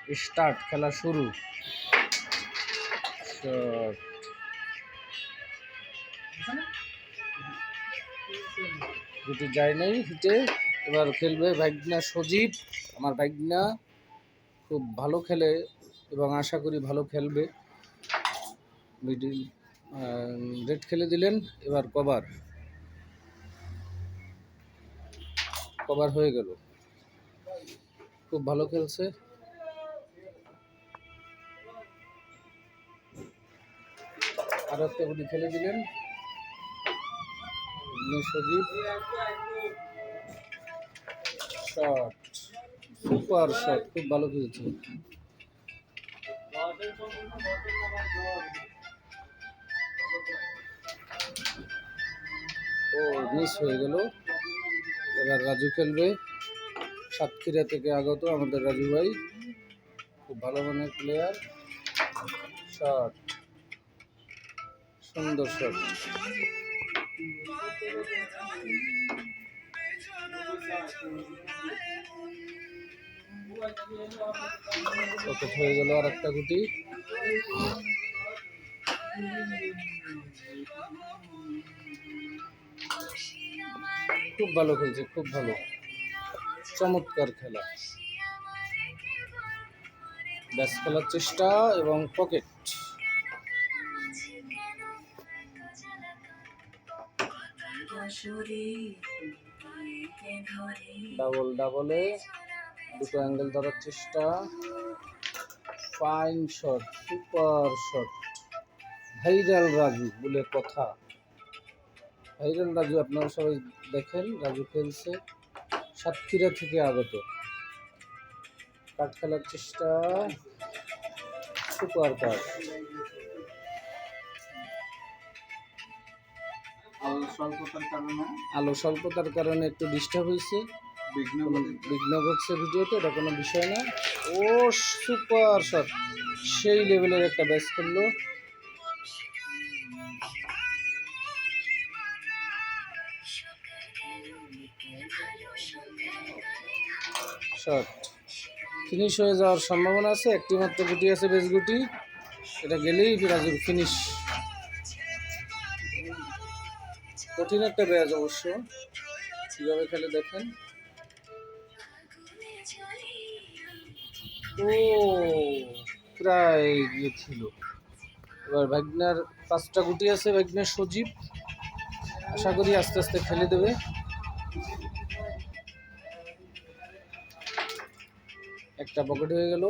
Start, খেলা শুরু। Shot, দুটি যায় নাই হিটে। এবার খেলবে ভাগ্না সজীব। আমার ভাগ্না খুব ভালো খেলে এবং আশা করি ভালো খেলবে। মিডিল রেড খেলে দিলেন। এবার কভার কভার হয়ে গেল। খুব ভালো খেলছে। আরো একটা গুটি খেলে দিলেন সজীব। শট, সুপার শট, খুব ভালো খেলছে। ও মিস হয়ে গেল। এবার রাজু খেলবে। সাতক্ষীরা থেকে আগত আমাদের রাজু ভাই, খুব ভালো মানের প্লেয়ার। শট, সুন্দর শট। পকেট হয়ে গেল আর একটা গুটি। খুব ভালো খেলছে, খুব ভালো, চমৎকার খেলা। ব্যাস খেলার চেষ্টা এবং পকেট। ডাবল ডাবলে দুটো অ্যাঙ্গেল ধরার চেষ্টা। Fine shot, super shot. Viral Raju বলে কথা। ভাইরাল রাজু আপনারা সবাই দেখেন। রাজু খেলছে, সাতক্ষীরা থেকে আগত। কাট খেলার চেষ্টা, সুপার কাট। আলো স্বল্পতার কারণে একটু ডিস্টার্ব হয়েছে, বিঘ্ন ঘটছে ভিডিওতে, এটা কোনো বিষয় না। ও সুপার শট, সেই লেভেলের একটা ব্যাচ খেললো। শট ফিনিশ হয়ে যাওয়ার সম্ভাবনা আছে। একটি মাত্র গুটি আছে, বেশ গুটি, এটা গেলেই রাজুর ফিনিশ। কঠিন একটা ব্যাচ অবশ্য, কিভাবে খেলে দেখেন। ও প্রায় গিয়েছিল। এবার ভাগ্নার পাঁচটা গুটি আছে, ভাগ্নার সজীব, আশা করি আস্তে আস্তে খেলে দেবে। একটা পকেট হয়ে গেল।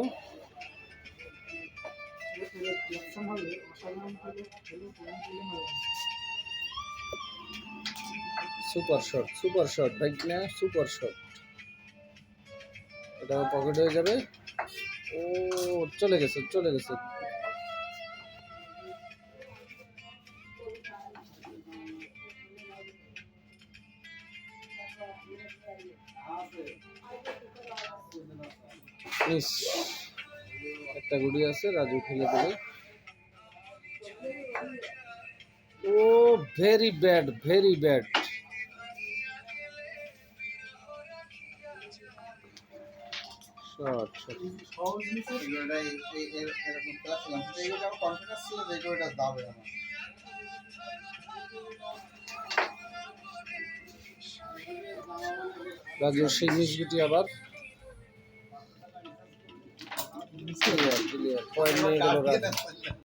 সুপার শট, সুপার শট ভাগ্না, সুপার শট। এটা পকেট হয়ে যাবে। ও চলে গেছে, চলে গেছে। একটা গুটি আছে, রাজু খেলে দেবে। ও ভেরি ব্যাড, ভেরি ব্যাড। রাজুর সেই মিস গুটি আবার পয়েন্ট নিয়ে গেল রাজু।